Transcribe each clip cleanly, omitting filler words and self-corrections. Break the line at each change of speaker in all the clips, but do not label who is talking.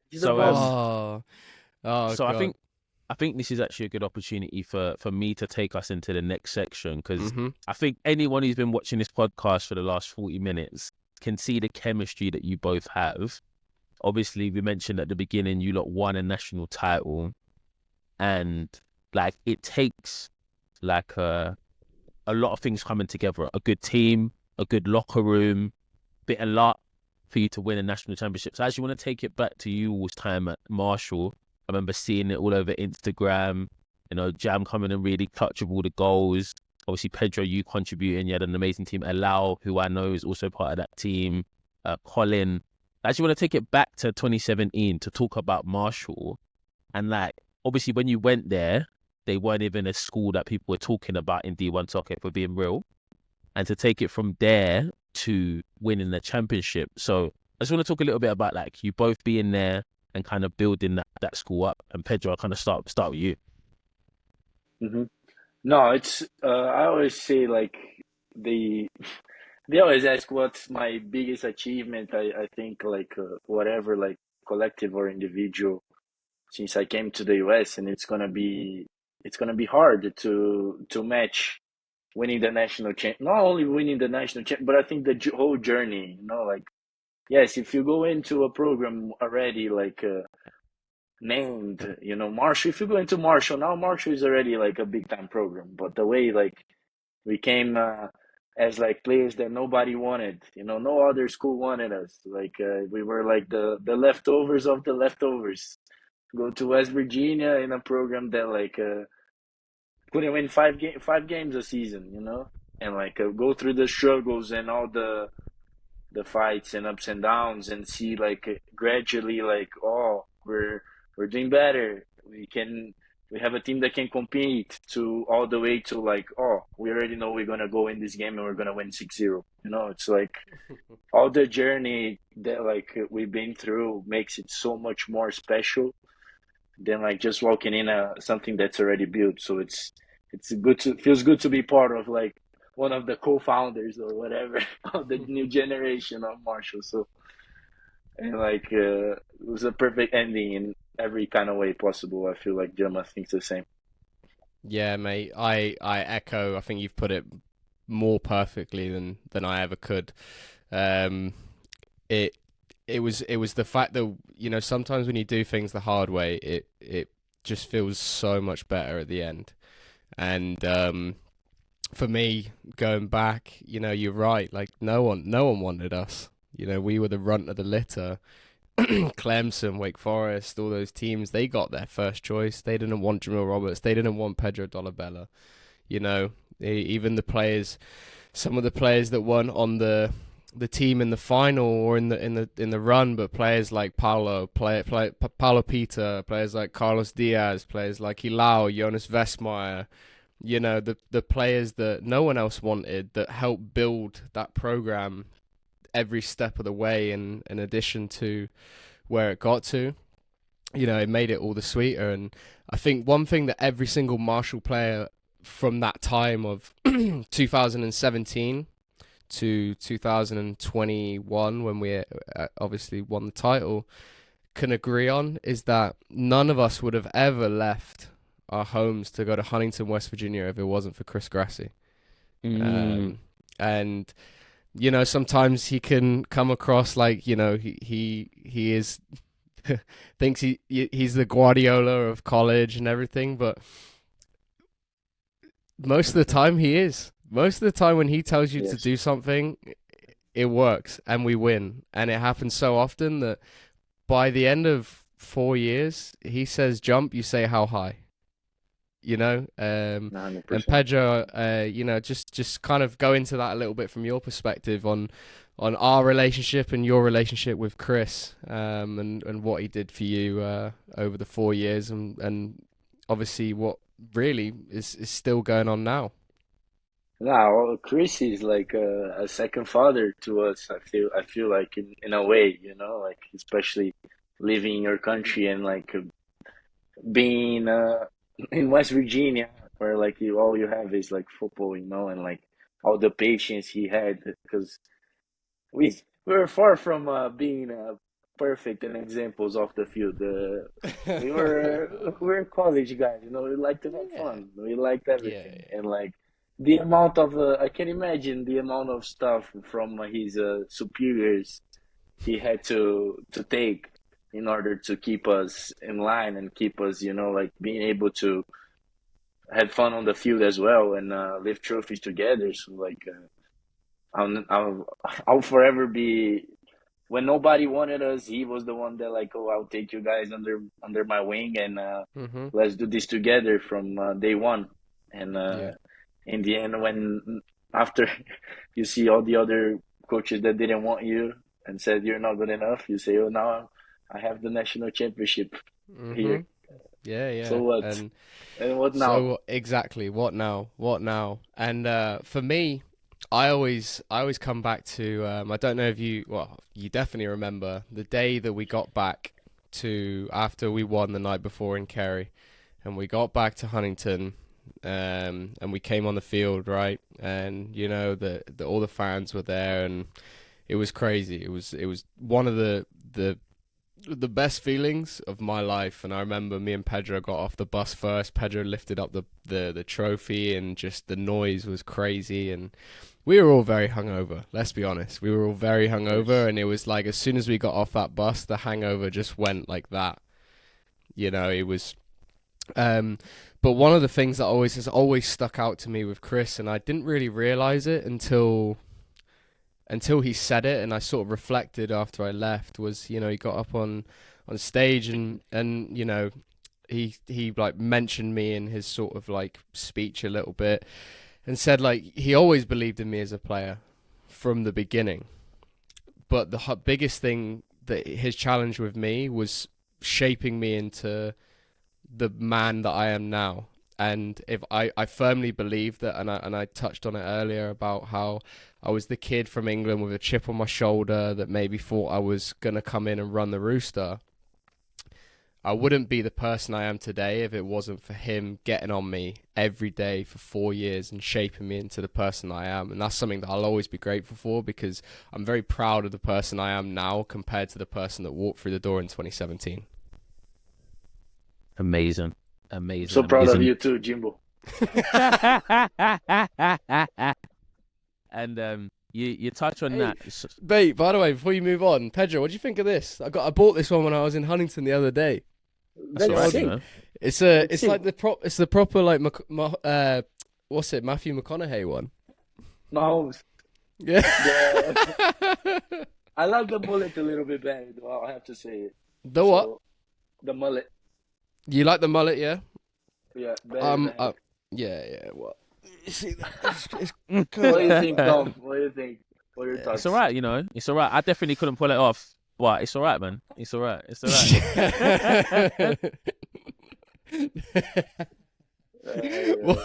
He's the
So
boss.
Oh, oh
so
God.
I think this is actually a good opportunity for me to take us into the next section because
Mm-hmm.
I think anyone who's been watching this podcast for the last 40 minutes can see the chemistry that you both have. Obviously, we mentioned at the beginning you lot won a national title, and like it takes like a lot of things coming together. A good team, a good locker room, bit of luck for you to win a national championship. So I actually want to take it back to you all's time at Marshall. I remember seeing it all over Instagram, Jam coming and really clutch with all the goals. Obviously, Pedro, you contributing. You had an amazing team. Alao, who I know is also part of that team. Colin. I actually want to take it back to 2017 to talk about Marshall. And like, obviously, when you went there, they weren't even a school that people were talking about in D1 soccer, if we're being real. And to take it from there to winning the championship. So I just want to talk a little bit about like you both being there and kind of building that school up. And Pedro, I'll kind of start with you.
Hmm. No, it's I always say like they they always ask what's my biggest achievement. I think like whatever like collective or individual since I came to the US, and it's gonna be hard to match winning the national champ. Not only winning the national champ, but I think the whole journey. Like yes, if you go into a program already like named, Marshall. If you go into Marshall now, Marshall is already like a big time program. But the way like we came as like players that nobody wanted, no other school wanted us. Like we were like the leftovers of the leftovers. Go to West Virginia in a program that like couldn't win five games a season, and like go through the struggles and all the fights and ups and downs and see like gradually like oh we're doing better, we have a team that can compete to all the way to like oh we already know we're gonna go in this game and we're gonna win 6-0. It's like all the journey that like we've been through makes it so much more special than like just walking in something that's already built. So it's good to feels good to be part of like one of the co-founders or whatever of the new generation of Marshall. So and like it was a perfect ending in every kind of way possible. I feel like Gemma thinks the same.
Yeah, mate. I echo. I think you've put it more perfectly than I ever could. Um, it it was the fact that sometimes when you do things the hard way, it just feels so much better at the end. And for me, going back, you're right. Like no one wanted us. We were the runt of the litter. Clemson, Wake Forest, all those teams, they got their first choice. They didn't want Jamil Roberts. They didn't want Pedro Dolabella. You know, even the players, some of the players that weren't on the team in the final or in the run, but players like Paulo Peter, players like Carlos Diaz, players like Hilao, Jonas Vestmeyer, the players that no one else wanted that helped build that program every step of the way, in addition to where it got to, it made it all the sweeter. And I think one thing that every single Marshall player from that time of 2017 to 2021, when we obviously won the title, can agree on is that none of us would have ever left our homes to go to Huntington, West Virginia, if it wasn't for Chris Grassie.
Mm.
Um, and sometimes he can come across like he is thinks he's the Guardiola of college and everything, but most of the time he is. Most of the time when he tells you to
Yes.
do something, it works and we win. And it happens so often that by the end of 4 years, he says jump, you say how high. And
100%.
Pedro, just kind of go into that a little bit from your perspective on our relationship and your relationship with Chris, and what he did for you over the 4 years, and obviously what really is still going on now.
Now, Chris is like a second father to us. I feel like in a way, like especially living in your country and like being in West Virginia, where like all you have is like football, and like all the patience he had because we were far from being perfect and examples off the field. We were college guys, we like to have
Yeah,
fun. We liked
yeah,
everything, and like the amount of I can imagine the amount of stuff from his superiors he had to take in order to keep us in line and keep us, like being able to have fun on the field as well and lift trophies together. So like I'll forever be when nobody wanted us, he was the one that like, oh, I'll take you guys under my wing and
yeah.
let's do this together from day one. And
Yeah.
in the end, when after you see all the other coaches that didn't want you and said you're not good enough, you say, oh, now I have the national championship
Mm-hmm.
here.
Yeah,
So
yeah.
what?
And
And what now?
so exactly, what now? What now? And for me, I always come back to I don't know if you definitely remember the day that we got back to after we won the night before in Kerry, and we got back to Huntington, and we came on the field, right? And the all the fans were there, and it was crazy. It was one of the best feelings of my life. And I remember me and Pedro got off the bus first. Pedro lifted up the trophy, and just the noise was crazy. And we were all very hungover. Let's be honest, we were all very hungover,
Yes.
and it was like as soon as we got off that bus, the hangover just went like that. It was. Um, but one of the things that always has always stuck out to me with Chris, and I didn't really realize it until he said it, and I sort of reflected after I left, was he got up on stage, and he like mentioned me in his sort of like speech a little bit, and said like he always believed in me as a player from the beginning, but the biggest thing that his challenge with me was shaping me into the man that I am now. And if I firmly believe that, and I touched on it earlier about how I was the kid from England with a chip on my shoulder that maybe thought I was gonna come in and run the rooster. I wouldn't be the person I am today if it wasn't for him getting on me every day for 4 years and shaping me into the person I am. And that's something that I'll always be grateful for, because I'm very proud of the person I am now compared to the person that walked through the door in 2017.
Amazing,
I'm
amazing,
so proud of
amazing.
you too, Jimbo.
And you touch on
Hey,
that.
mate, by the way, before you move on, Pedro, what do you think of this? I bought this one when I was in Huntington the other day.
That's
That's
all
The
right,
old,
you
sick.
know.
That's
it's
sick.
like it's the proper like what's it, Matthew McConaughey one.
Mahomes.
Yeah.
The I like the mullet a little bit better, though, I'll have to say it.
The what?
So the mullet,
You like the mullet, yeah?
yeah, better
Um,
than.
uh, yeah, yeah. What? You see that? It's
What do you
curly.
think, Tom? What do you think? What are your
It's all
thoughts?
right, you know. It's all right. I definitely couldn't pull it off, but it's all right, man. It's all right. It's all right.
Yeah.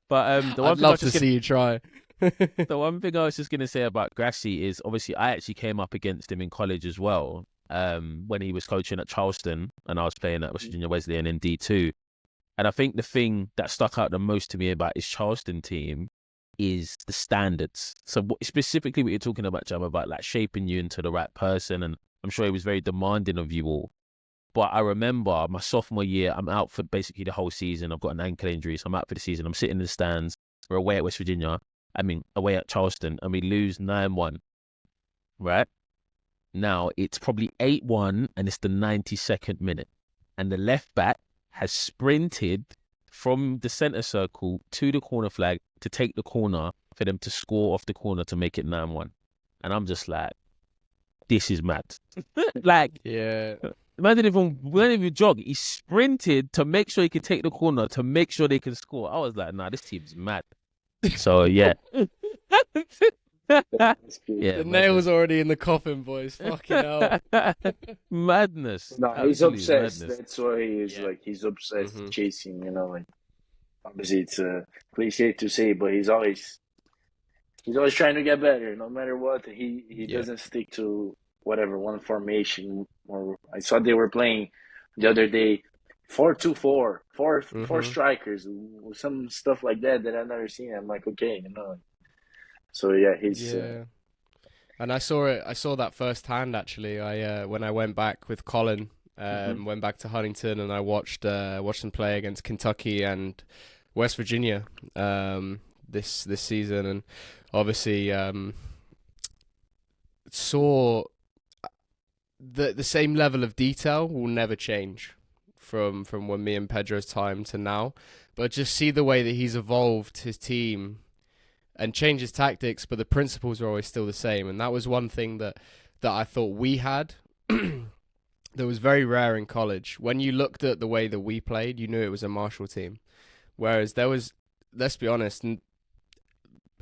But the one
I'd
thing I
love
was
to
just gonna,
see you try.
the one thing I was just gonna say about Grassie is obviously I actually came up against him in college as well. When he was coaching at Charleston and I was playing at West Virginia Wesleyan in D2. And I think the thing that stuck out the most to me about his Charleston team is the standards. So specifically what you're talking about, Jam, about like shaping you into the right person. And I'm sure he was very demanding of you all. But I remember my sophomore year, I'm out for basically the whole season. I've got an ankle injury, so I'm out for the season. I'm sitting in the stands. We're away at West Virginia. I mean, away at Charleston, and we lose 9-1, right? Now it's probably 8-1, and it's the 92nd minute. And the left back has sprinted from the centre circle to the corner flag to take the corner for them to score off the corner to make it 9-1. And I'm just like, this is mad. Like,
Yeah.
man didn't even jog. He sprinted to make sure he could take the corner to make sure they can score. I was like, nah, this team's mad. So yeah.
That's good.
Yeah,
The nail's
madness.
already in the coffin, boys. Fucking hell.
Madness.
No, he's
Absolute
obsessed.
madness.
That's why he is
Yeah.
like he's obsessed
Mhm.
chasing. Like obviously it's a cliche to say, but he's always trying to get better. No matter what, he
Yeah.
doesn't stick to whatever one formation. Or I saw they were playing the other day 4-2-4, four
Mhm.
strikers, some stuff like that I've never seen. I'm like, okay. So yeah, he's
Yeah. And I saw it. I saw that firsthand. Actually, I when I went back with Colin, went back to Huntington, and I watched them play against Kentucky and West Virginia this season, and obviously saw the same level of detail will never change from when me and Pedro's time to now, but just see the way that he's evolved his team and changed his tactics, but the principles are always still the same. And that was one thing that I thought we had that was very rare in college. When you looked at the way that we played, you knew it was a Marshall team. Whereas there was, let's be honest,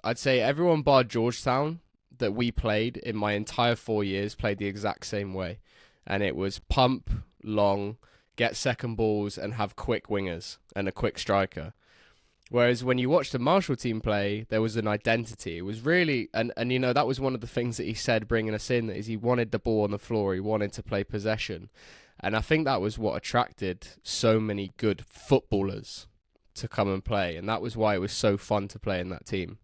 I'd say everyone bar Georgetown that we played in my entire 4 years played the exact same way. And it was pump, long, get second balls, and have quick wingers and a quick striker. Whereas when you watched the Marshall team play, there was an identity. It was really, and you know, that was one of the things that he said bringing us in, is he wanted the ball on the floor, he wanted to play possession. And I think that was what attracted so many good footballers to come and play. And that was why it was so fun to play in that team.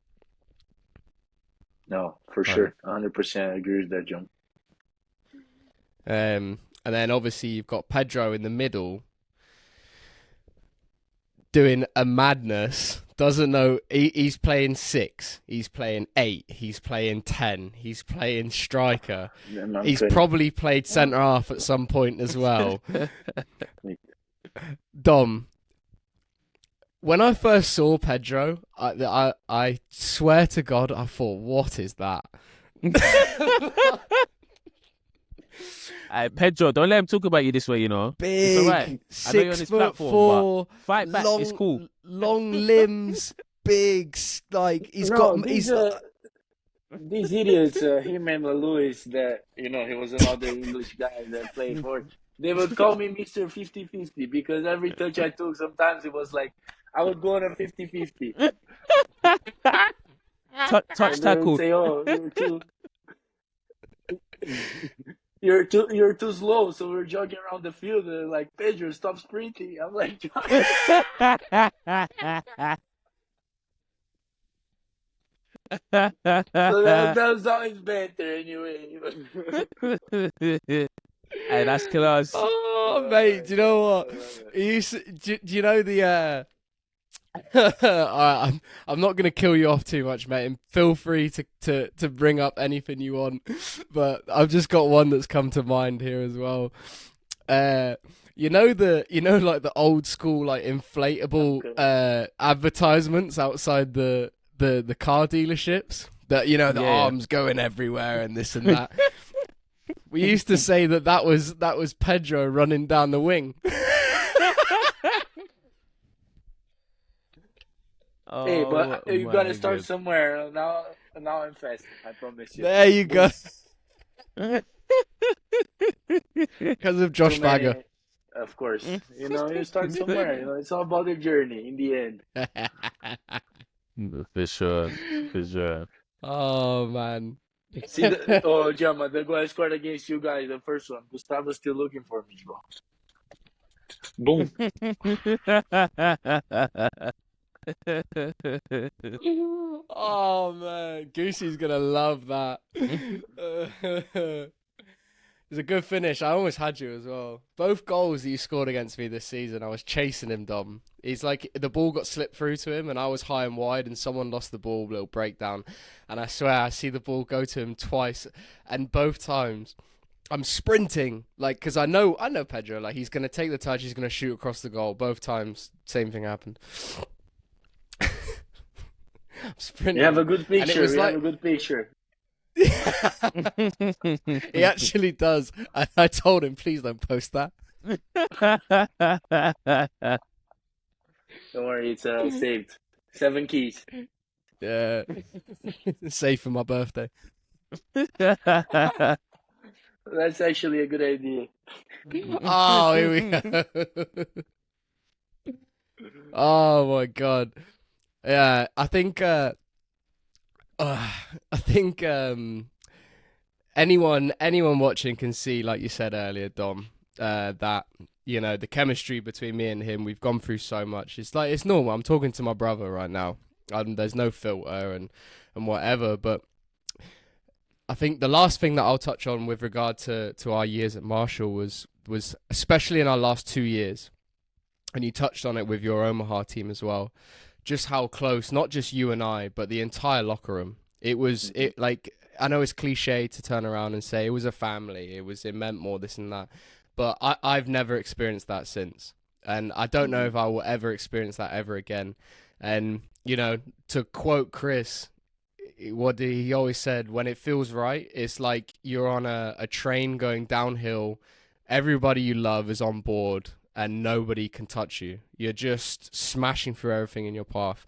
No, for sure. 100% agree with that, John.
And then obviously you've got Pedro in the middle doing a madness. Doesn't know, he's playing 6, he's playing 8, he's playing 10, he's playing striker. He's probably played centre half at some point as well. Dom, when I first saw Pedro, I swear to God, I thought, what is that?
Pedro, don't let him talk about you this way, you know.
Big,
it's all right.
6'4",
fight back,
long,
it's cool.
Long limbs, big, like these
idiots, him and Lewis, that, you know, he was another English guy that played for. They would call me Mr. 50-50 because every touch I took, sometimes it was like I would go on a 50-50.
Touch tackle.
Say, oh, you're too slow, so we're jogging around the field. And like, Pedro, stop sprinting. I'm like, so that was always Banter anyway.
Hey, that's class.
Oh, mate, do you know what? Do you know the... I'm not going to kill you off too much, mate, and feel free to bring up anything you want, but I've just got one that's come to mind here as well. You know like the old school like inflatable advertisements outside the car dealerships that, you know, the arms going everywhere and this and that. We used to say that was Pedro running down the wing.
Hey, but you gotta start somewhere. Now I'm fast. I promise you.
There you go. Because of Josh Fagger.
Of course. You know, you start somewhere. You know, it's all about the journey in the end.
For sure.
Oh, man.
See, Jama, the goal I scored against you guys, the first one. Gustavo's still looking for me, bro. Boom.
Oh man, Goosey's gonna love that. It's a good finish. I almost had you as well. Both goals that you scored against me this season, I was chasing him, Dom. He's like, the ball got slipped through to him and I was high and wide and someone lost the ball, little breakdown. And I swear I see the ball go to him twice, and both times I'm sprinting, like, because I know Pedro, like, he's gonna take the touch, he's gonna shoot across the goal. Both times, same thing happened. Sprinting.
You have a good picture. Have a good picture.
He actually does. I told him, please don't post that.
Don't worry, it's saved. 7 keys.
Yeah. Safe for my birthday.
That's actually a good idea.
Oh, here we go. Oh my God. Yeah, I think anyone watching can see, like you said earlier, Dom, that, you know, the chemistry between me and him, we've gone through so much. It's like, it's normal. I'm talking to my brother right now. There's no filter and whatever, but I think the last thing that I'll touch on with regard to our years at Marshall was especially in our last 2 years, and you touched on it with your Omaha team as well, just how close, not just you and I, but the entire locker room. It was, it like, I know it's cliche to turn around and say it was a family, it meant more this and that, but I've never experienced that since. And I don't know if I will ever experience that ever again. And, you know, to quote Chris, what he always said, when it feels right, it's like you're on a train going downhill. Everybody you love is on board and nobody can touch you. You're just smashing through everything in your path.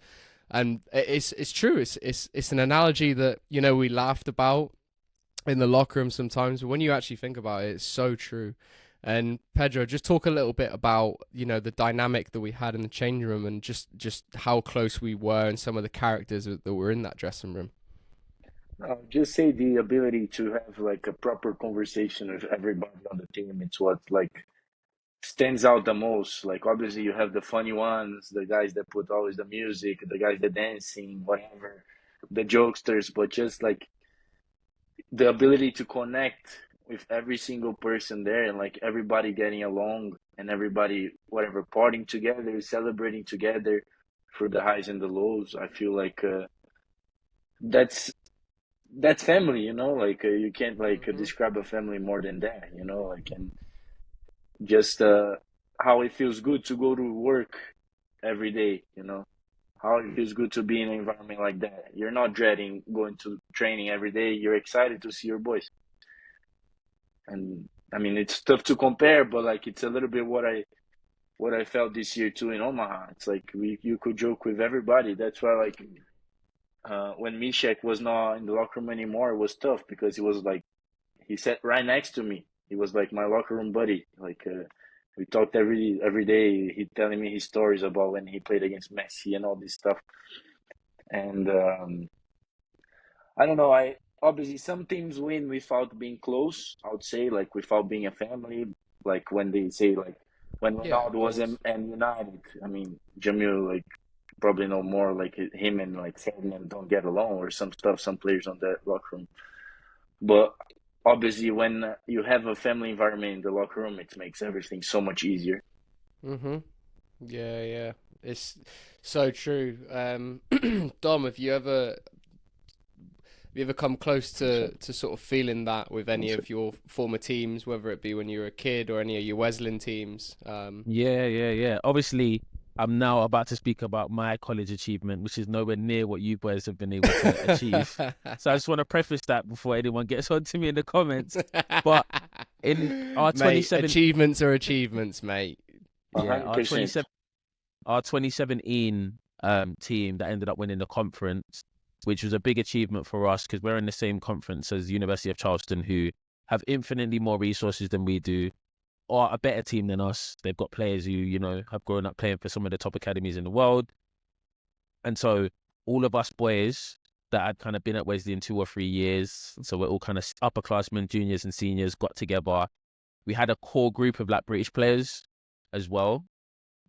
And it's true. It's an analogy that, you know, we laughed about in the locker room sometimes, but when you actually think about it, it's so true. And Pedro, just talk a little bit about, you know, the dynamic that we had in the changing room and just how close we were and some of the characters that were in that dressing room.
Just say the ability to have like a proper conversation with everybody on the team. It's what like stands out the most. Like obviously you have the funny ones, the guys that put always the music, the guys that dancing, whatever, the jokesters, but just like the ability to connect with every single person there and like everybody getting along and everybody whatever partying together, celebrating together for the highs and the lows. I feel like that's that's family, you know. Like you can't like describe a family more than that, you know. Like and just how it feels good to go to work every day, you know. How it feels good to be in an environment like that. You're not dreading going to training every day. You're excited to see your boys. And I mean, it's tough to compare, but like it's a little bit what I felt this year too in Omaha. It's like you could joke with everybody. That's why like when Mishek was not in the locker room anymore, it was tough because he was like he sat right next to me. He was like my locker room buddy. Like we talked every day. He telling me his stories about when he played against Messi and all this stuff. And I don't know. I obviously some teams win without being close. I would say like without being a family. Like when they say like when
Yeah,
Ronaldo
of
was
course.
in United. I mean, Jamil like probably know more. Like him and like Ferdinand don't get along or some stuff. Some players on that locker room. But obviously, when you have a family environment in the locker room, it makes everything so much easier.
Mhm. Yeah, yeah. It's so true. Dom, have you ever come close to sort of feeling that with any of your former teams, whether it be when you were a kid or any of your Wesleyan teams?
Yeah. Obviously, I'm now about to speak about my college achievement, which is nowhere near what you boys have been able to achieve. So I just want to preface that before anyone gets on to me in the comments. But in our
Mate,
27,
achievements are achievements, mate.
yeah,
100%.
our 2017 team that ended up winning the conference, which was a big achievement for us because we're in the same conference as the University of Charleston, who have infinitely more resources than we do, are a better team than us. They've got players who, you know, have grown up playing for some of the top academies in the world. And so all of us boys that had kind of been at Wesleyan 2 or 3 years, so we're all kind of upperclassmen, juniors and seniors, got together. We had a core group of like British players as well.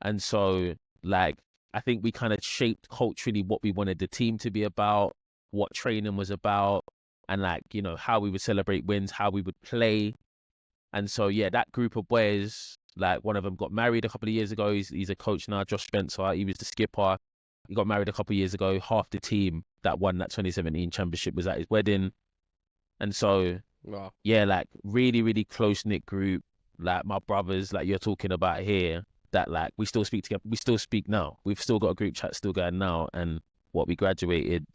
And so like, I think we kind of shaped culturally what we wanted the team to be about, what training was about, and like, you know, how we would celebrate wins, how we would play. And so, yeah, that group of boys, like one of them got married a couple of years ago. He's a coach now, Josh Spencer. He was the skipper. He got married a couple of years ago. Half the team that won that 2017 championship was at his wedding. And so,
Wow.
yeah, like really, really close-knit group. Like my brothers, like you're talking about here, that like we still speak together. We still speak now. We've still got a group chat still going now. And what we graduated,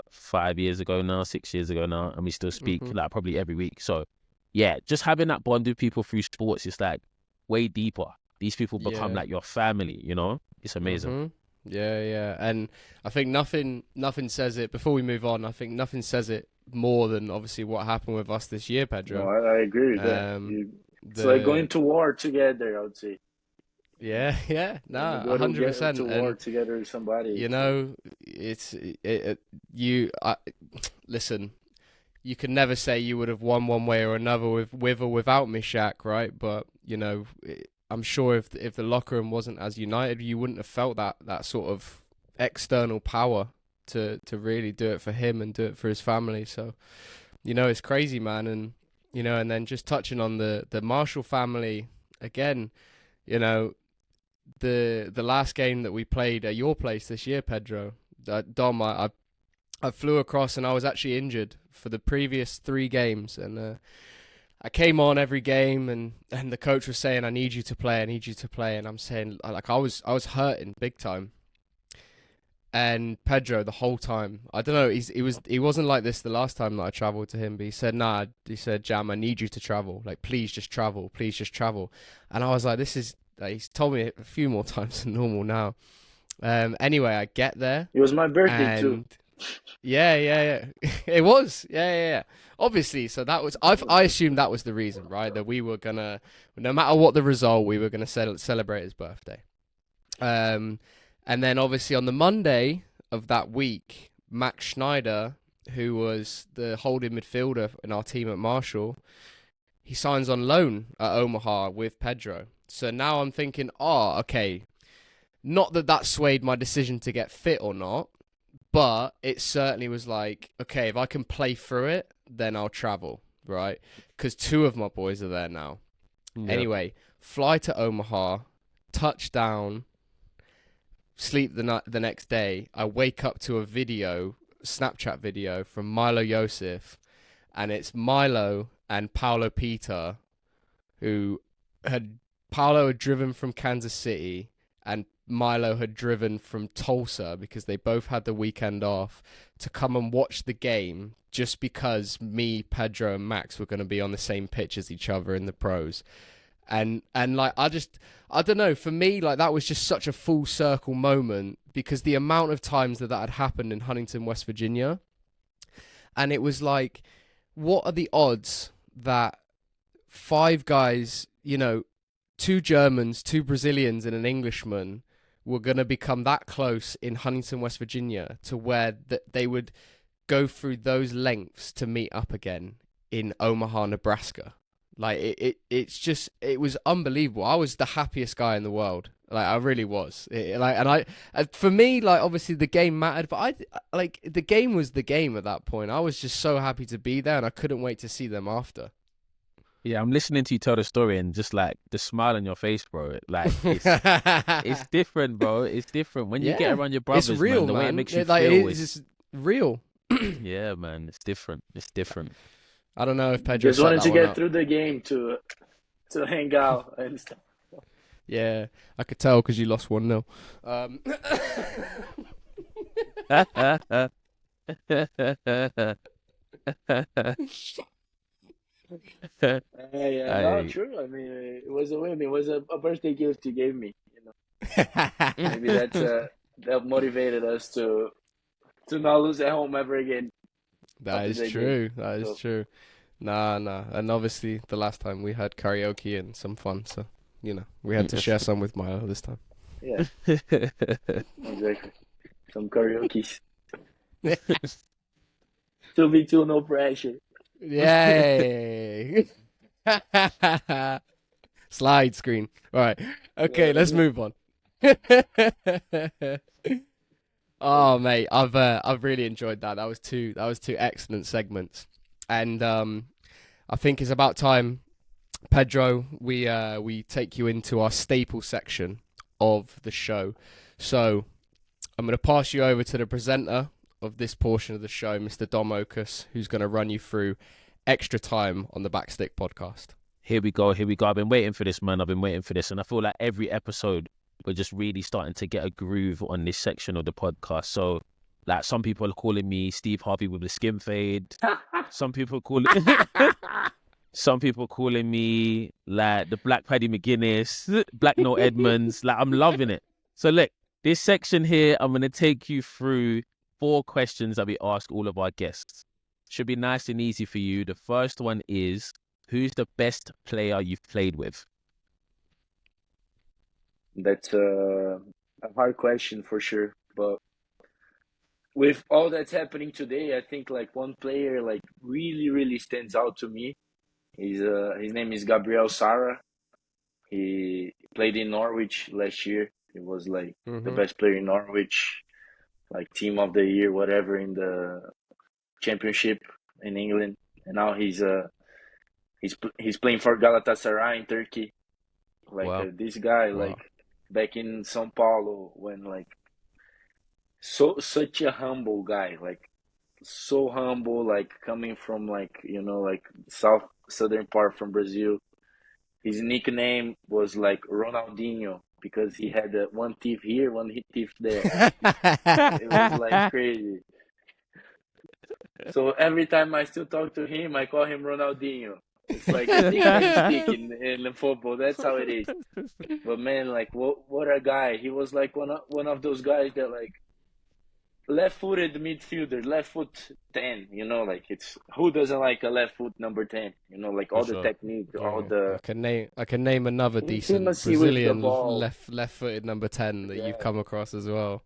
5 years ago now, 6 years ago now, and we still speak like probably every week. So yeah, just having that bond with people through sports is like way deeper. These people become
Yeah.
like your family, you know? It's amazing.
Yeah, yeah. And I think nothing says it, before we move on, I think nothing says it more than obviously what happened with us this year,
No,
Pedro.
I agree with that.
Um,
It's like going
the
to war together, I would say.
Yeah, yeah,
When you
no,
go to
100%.
war
And
together with somebody,
you
it's like,
know, listen, you can never say you would have won one way or another with or without Mishak, right? But you know, I'm sure if the locker room wasn't as united, you wouldn't have felt that sort of external power to really do it for him and do it for his family. So it's crazy, man. And and then just touching on the Marshall family again, you know, the last game that we played at your place this year, Pedro, Dom, I flew across and I was actually injured for the previous 3 games, and I came on every game, and the coach was saying, I need you to play, I need you to play, and I'm saying, like, I was hurting big time. And Pedro, the whole time, I don't know, he wasn't like this the last time that I travelled to him, but he said, nah, he said, Jam, I need you to travel. Like, please just travel. Please just travel. And I was like, he's told me a few more times than normal now. Anyway, I get there.
It was my birthday too.
And yeah. It was. Yeah. Obviously, so that was, I assumed that was the reason, right? That we were gonna, no matter what the result, we were gonna celebrate his birthday. And then obviously on the Monday of that week, Max Schneider, who was the holding midfielder in our team at Marshall, he signs on loan at Omaha with Pedro. So now I'm thinking, okay, not that swayed my decision to get fit or not, but it certainly was like, okay, if I can play through it, then I'll travel, right? Because 2 of my boys are there now. Yep. Anyway, fly to Omaha, touchdown, sleep the next day. I wake up to a Snapchat video from Milo Yosef, and it's Milo and Paulo Peter, Paulo had driven from Kansas City, and Milo had driven from Tulsa because they both had the weekend off to come and watch the game just because me, Pedro, and Max were going to be on the same pitch as each other in the pros. And like, I don't know, for me, like, that was just such a full circle moment because the amount of times that had happened in Huntington, West Virginia, and it was like, what are the odds that 5 guys, 2 Germans, 2 Brazilians, and an Englishman were going to become that close in Huntington, West Virginia, to where they would go through those lengths to meet up again in Omaha, Nebraska. Like, it was unbelievable. I was the happiest guy in the world. Like, I really was. For me, like, obviously the game mattered, but the game was the game at that point. I was just so happy to be there, and I couldn't wait to see them after.
Yeah, I'm listening to you tell the story, and just like the smile on your face, bro. Like, it's different, bro. It's different when you get around your brothers.
It's real,
man. The way it makes you
like,
feel
it's just real.
Yeah, man. It's different. It's different.
I don't know if Pedro
just wanted to get
up
through the game to hang out and stuff.
Yeah, I could tell because you lost 1-0.
No, true. I mean, it was a win. It was a birthday gift you gave me. Maybe that motivated us to not lose at home ever again.
That is true. That is true. Nah. And obviously, the last time we had karaoke and some fun, so we had to share some with Milo this time.
Yeah, exactly. Some karaoke. 2v2, no pressure.
Yay! Slide screen. All right. Okay, let's move on. Oh, mate, I've really enjoyed that. That was two excellent segments, and I think it's about time, Pedro, we take you into our staple section of the show. So I'm going to pass you over to the presenter of this portion of the show, Mr. Dom Okus, who's going to run you through extra time on the Backstick podcast.
Here we go. I've been waiting for this, man. And I feel like every episode we're just really starting to get a groove on this section of the podcast. So, like, some people are calling me Steve Harvey with the skin fade. Some people calling me like the Black Paddy McGuinness, Black Noel Edmonds. Like, I'm loving it. So look, this section here, I'm going to take you through 4 questions that we ask all of our guests. Should be nice and easy for you. The first one is, who's the best player you've played with?
That's a hard question for sure. But with all that's happening today, I think like one player like really, really stands out to me. His name is Gabriel Sara. He played in Norwich last year. He was like the best player in Norwich, like team of the year, whatever, in the championship in England. and now he's playing for Galatasaray in Turkey. Like
Wow.
this guy,
Wow.
like back in São Paulo, when like such a humble guy, like so humble, like coming from like like southern part from Brazil. His nickname was like Ronaldinho because he had one teeth here, one teeth there. It was like crazy. So every time I still talk to him, I call him Ronaldinho. It's like a nickname stick in football. That's how it is. But man, like what a guy! He was like one of those guys that like left-footed midfielder, left foot 10. Like it's who doesn't like a left foot number 10? Like
For
all the
sure.
technique, all
Yeah,
the
I can name another decent
intimacy with the
Brazilian
ball.
left-footed number 10 that you've
Yeah,
come across as well.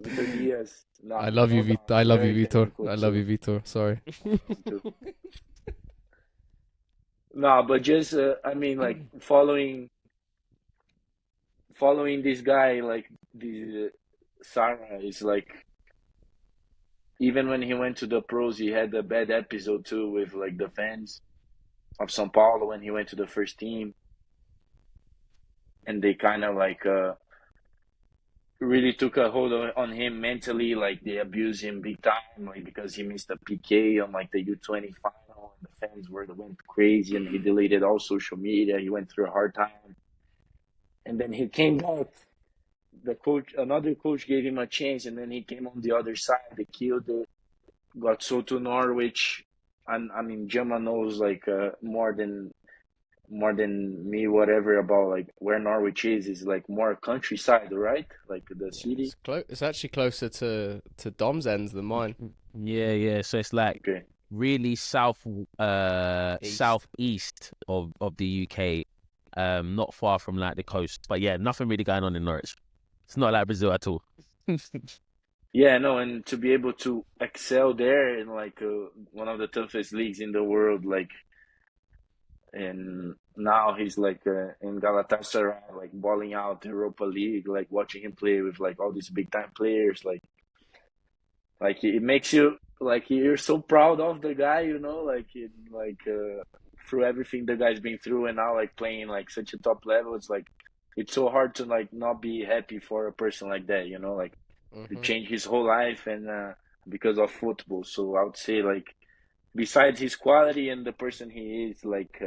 Vitor Diaz.
I
Nah,
love you,
no
Vit.
doubt.
I love you,
Very
Vitor.
technical
I love
too.
you, Vitor. Sorry.
Too. No, but just I mean, like following this guy, like this Sarah is like even when he went to the pros, he had a bad episode too with like the fans of São Paulo when he went to the first team, and they kind of like really took a hold on him mentally. Like they abused him big time, like because he missed a PK on like the U20 final, and the fans went crazy, and he deleted all social media. He went through a hard time, and then he came back. Another coach gave him a chance, and then he came on the other side. They killed it. Got sold to Norwich, and I mean, Gemma knows like more than me, whatever about like where Norwich is like more countryside, right? Like the
Yeah,
city.
it's actually closer to Dom's ends than mine.
Yeah, yeah. So it's like
Okay.
really
East.
southeast of the UK, not far from like the coast. But yeah, nothing really going on in Norwich. It's not like Brazil at all.
Yeah, no, and to be able to excel there in like one of the toughest leagues in the world, like, and now he's like in Galatasaray, like balling out the Europa League, like watching him play with like all these big time players, like it makes you like you're so proud of the guy, through everything the guy's been through, and now like playing like such a top level, it's like it's so hard to like not be happy for a person like that, like to
Hmm.
change his whole life and because of football. So I would say like besides his quality and the person he is, like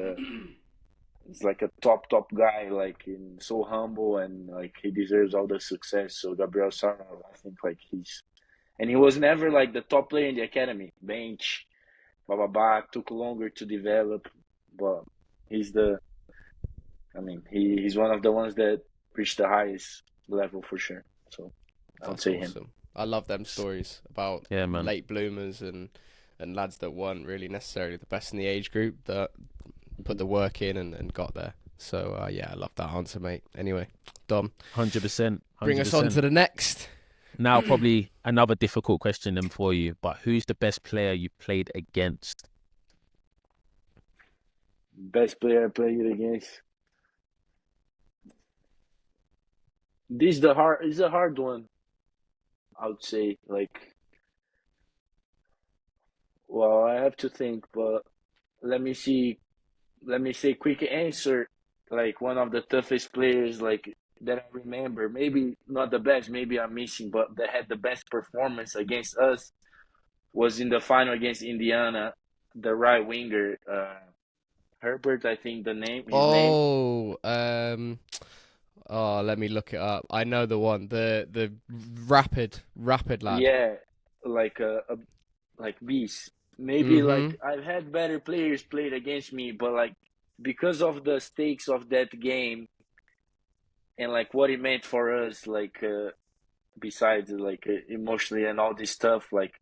he's like a top guy, like so humble, and like he deserves all the success. So Gabriel Sara, I think like he was never like the top player in the academy, bench, blah blah blah. Took longer to develop, but he's the. I mean, he's one of the ones that reached the highest level for sure. So I would
That's
say him.
awesome. I love them stories about
Yeah, man.
late bloomers and lads that weren't really necessarily the best in the age group that put the work in and got there. So yeah, I love that answer, mate. Anyway, Dom,
100%.
bring us on to the next.
Now, probably another difficult question then for you, but who's the best player you played against?
Best player I played against. This is a hard one. I would say like. Well, I have to think, but let me see. Let me say quick answer. Like one of the toughest players, like that I remember. Maybe not the best. Maybe I'm missing, but that had the best performance against us was in the final against Indiana. The right winger, Herbert, I think his name.
Oh, let me look it up. I know the one, the rapid lad.
Yeah, like like beast. Maybe
Mm-hmm.
like I've had better players played against me, but like because of the stakes of that game and like what it meant for us, like besides like emotionally and all this stuff, like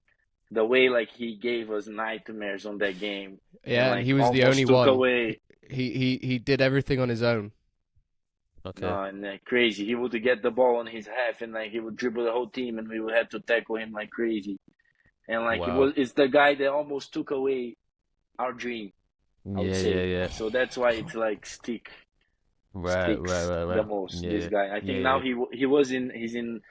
the way like he gave us nightmares on that game and
Yeah, and
like
he was the only
almost took
one.
away.
He did everything on his own.
Okay.
No, and crazy. He would get the ball on his half, and like he would dribble the whole team, and we would have to tackle him like crazy. And like
Wow.
it's the guy that almost took away our dream, I would
Yeah, yeah,
say.
yeah.
So that's why it's like
Right, right,
sticks
right,
the
right.
most.
Yeah,
This
yeah,
guy. I
yeah,
think now
yeah.
he's in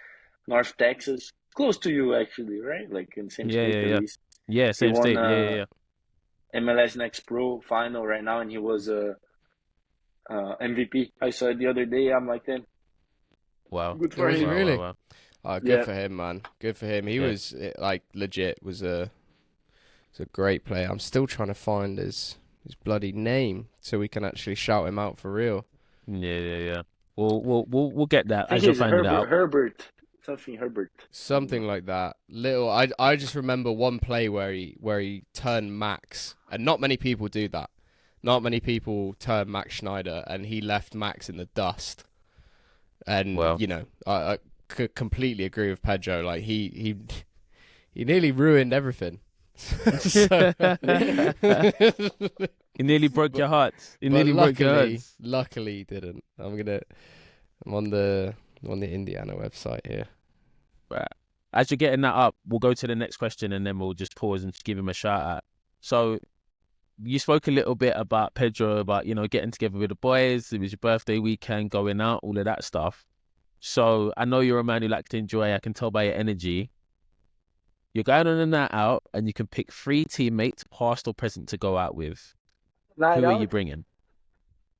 North Texas, close to you actually, right? Like in same
Yeah,
state
yeah,
at
yeah.
least.
Yeah,
He
same
won
state. Yeah, yeah, yeah.
MLS Next Pro final right now, and he was MVP. I saw it the other day. I'm like, damn,
Wow.
good
Oh,
for
was he
him.
Wow, wow,
really?
wow.
Oh, good
Yeah,
for him, man. Good for him. He
Yeah.
was like legit. Was a great player. I'm still trying to find his bloody name so we can actually shout him out for real.
Yeah, yeah, yeah. We'll get
I
that
think
as you're
he's
finding it out.
Something Herbert. I don't
Something
know.
like that. Little. I just remember one play where he turned Max, and not many people do that. Not many people turn Max Schneider, and he left Max in the dust. And
Well,
you know, I could completely agree with Pedro. Like he nearly ruined everything. So,
he nearly broke
but
your hearts. He
but
nearly broke your hearts.
luckily he didn't. I'm on the Indiana website here.
Right. As you're getting that up, we'll go to the next question and then we'll just pause and give him a shout out. So you spoke a little bit about Pedro, about, getting together with the boys. It was your birthday weekend, going out, all of that stuff. So I know you're a man who likes to enjoy. I can tell by your energy. You're going on a night out and you can pick 3 teammates, past or present, to go out with.
Night
Who are you
out.
bringing?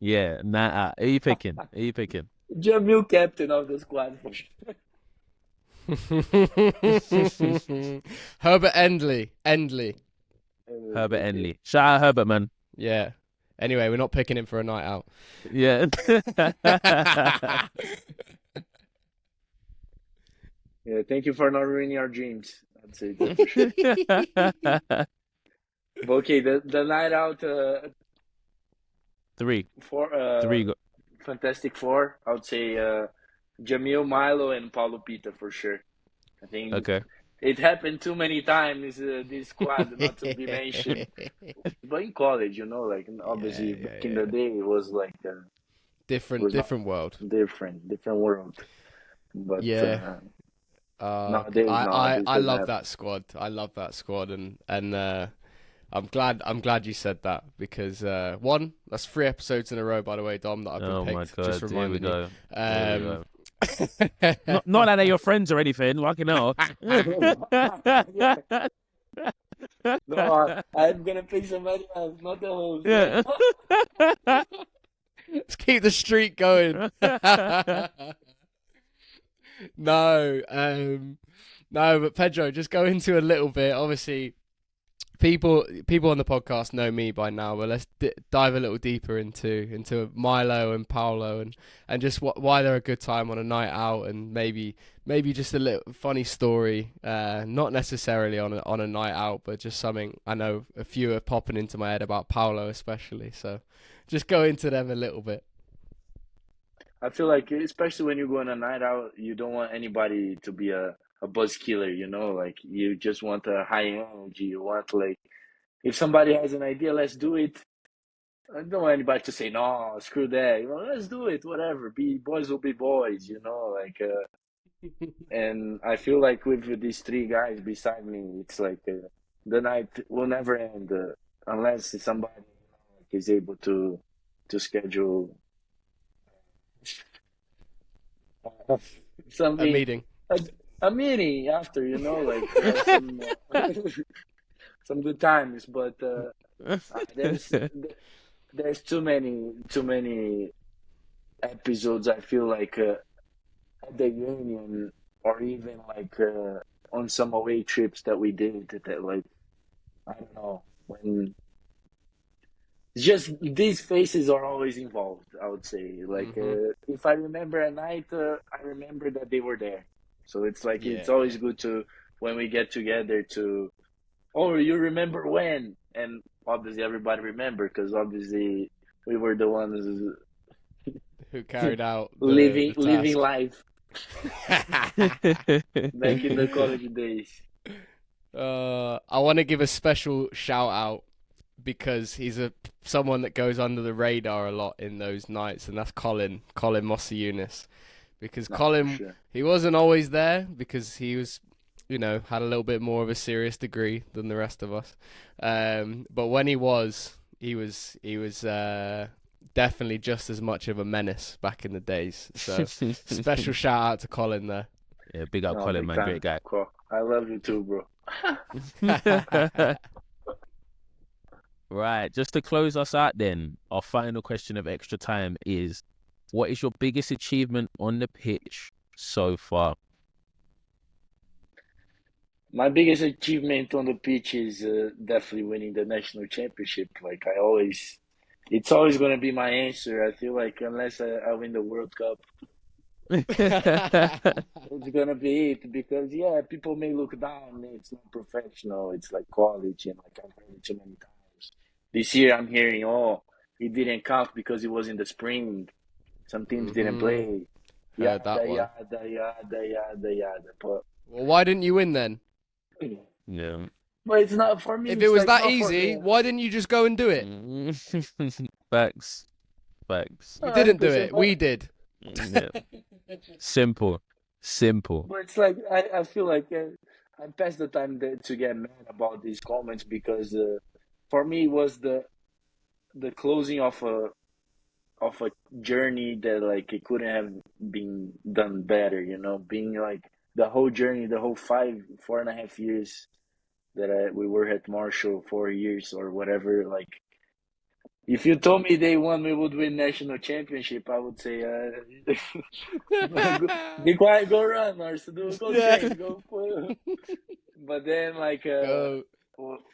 Yeah, night out. Who are you picking? Who are you picking?
Jamil, captain of the squad for sure.
Herbert Endley.
Herbert Enley. Shout out Herbert, man.
Yeah. Anyway, we're not picking him for a night out.
Yeah.
Yeah, thank you for not ruining our dreams. I'd say that for sure. But okay, the night out
3.
for
3.
Fantastic Four. I would say Jamil, Milo, and Paulo Pita for sure. I think
Okay.
it happened too many times. This squad not to be mentioned, but in college, like obviously back in the day, it was like it was
different world.
different world. But
Yeah.
nowadays, no, this
I
doesn't
love
happen.
that squad. I love that squad, and I'm glad you said that because one, that's 3 episodes in a row, by the way, Dom, that I've been
Oh my
picked.
God.
Just
Here we
reminding you.
go. Here we go.
Um,
Not that they're your friends or anything. Fucking hell.
No, I'm gonna pick somebody else, not the host.
Yeah.
Let's keep the streak going. No, but Pedro, just go into a little bit. Obviously, people on the podcast know me by now, but let's dive a little deeper into Milo and Paolo and just why they're a good time on a night out, and maybe just a little funny story, not necessarily on a night out, but just something I know a few are popping into my head about Paolo especially. So just go into them a little bit.
I feel like, especially when you go on a night out, you don't want anybody to be a buzz killer, like you just want a high energy. You want, like, if somebody has an idea, let's do it. I don't want anybody to say, no, screw that. Let's do it, whatever. Boys will be boys, like, and I feel like with these 3 guys beside me, it's like the night will never end unless somebody is able to schedule
A
something,
meeting.
a meeting after, like some good times. But there's too many episodes. I feel like at the union, or even like on some away trips that we did, that, like, I don't know, when just these faces are always involved, I would say. Like, if I remember a night, I remember that they were there. So it's like, it's always good to, when we get together, to, oh, you remember when? And obviously everybody remember, because obviously we were the ones
Who carried out
living
the task.
life back in the college days.
I want to give a special shout out because he's someone that goes under the radar a lot in those nights, and that's Colin Mossiunis. Because Colin,
sure.
He wasn't always there because he was, had a little bit more of a serious degree than the rest of us. But when he was definitely just as much of a menace back in the days. So special shout out to Colin there.
Yeah, big up Colin,
big
man.
time.
Great guy.
Cool. I love you too, bro.
Right, just to close us out then, our final question of extra time is, what is your biggest achievement on the pitch so far?
My biggest achievement on the pitch is definitely winning the national championship. Like I always, it's always gonna be my answer. I feel like unless I win the World Cup, it's gonna be it. Because yeah, people may look down. It's not professional. It's like college, and like I've heard it too many times. This year, I'm hearing, oh, it didn't count because it was in the spring. Some teams didn't play.
Heard that
Yada
one.
yada yada yada yada.
Well, why didn't you win then?
Yeah.
But it's not for me.
If it
It's
was
like
that
not for
easy, why didn't you just go and do it?
Facts. Facts.
You didn't do
100%.
it. We did.
Yeah. Simple. Simple.
But it's like I feel like I passed the time to get mad about these comments because for me it was the closing of a journey that like it couldn't have been done better. You know, being like the whole journey, the whole 4.5 years that we were at Marshall, 4 years or whatever. Like if you told me day one we would win national championship, I would say, go, be quiet, go run, Arsenal, go train, go. But then, like,
Go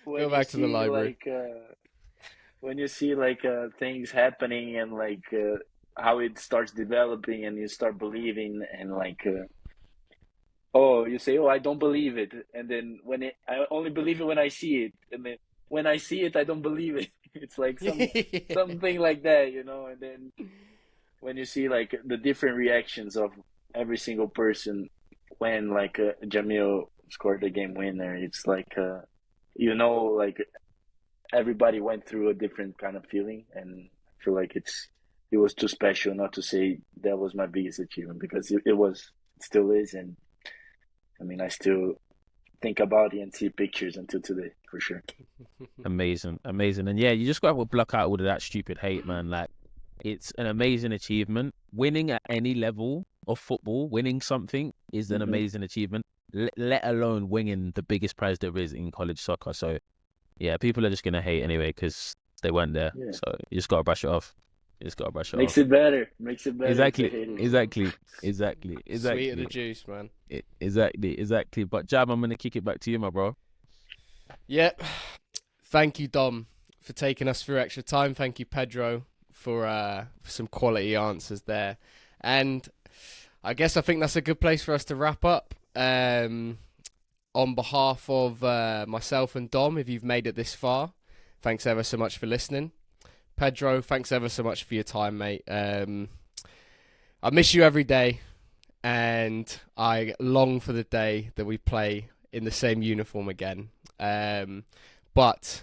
when you
back to the
see
library.
like when you see like things happening and like how it starts developing, and you start believing, and like oh, you say, oh, I don't believe it, and then I only believe it when I see it, and then when I see it, I don't believe it. It's like something like that, you know. And then when you see like the different reactions of every single person when like Jamil scored the game winner, it's like you know, like everybody went through a different kind of feeling, and I feel like it was too special not to say that was my biggest achievement, because it still is, and I mean I still think about it and see pictures until today for sure.
Amazing. Amazing. And yeah, you just got to block out all of that stupid hate, man. Like, it's an amazing achievement. Winning at any level of football, winning something is an
Hmm.
amazing achievement, let alone winning the biggest prize there is in college soccer. So, yeah, people are just going to hate anyway because they weren't there.
Yeah,
So, you just got to brush it off. You just got to brush it
makes
off.
it better. Makes it better if they
Exactly.
hate it.
Exactly. Exactly.
Sweet of the
Exactly.
juice, man.
Exactly. Exactly. But, Jam, I'm going to kick it back to you, my bro.
Yep. Thank you, Dom, for taking us through extra time. Thank you, Pedro, for some quality answers there. And I think that's a good place for us to wrap up. On behalf of myself and Dom, if you've made it this far, thanks ever so much for listening. Pedro, thanks ever so much for your time, mate. I miss you every day, and I long for the day that we play in the same uniform again. But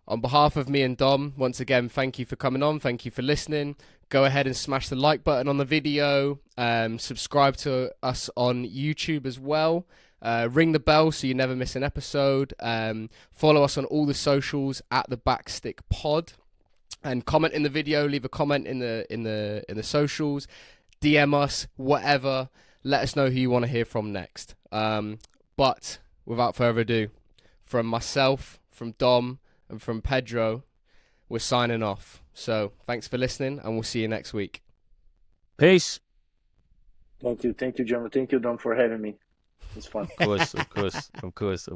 on behalf of me and Dom, once again, thank you for coming on. Thank you for listening. Go ahead and smash the like button on the video. Subscribe to us on YouTube as well. Ring the bell so you never miss an episode. Follow us on all the socials at the Backstick Pod, and comment in the video. Leave a comment in the socials. DM us, whatever. Let us know who you want to hear from next. But without further ado, from myself, from Dom, and from Pedro, we're signing off. So thanks for listening, and we'll see you next week.
Peace.
Thank you, John. Thank you, Don, for having me. It's fun.
Of course. Of course. Of course.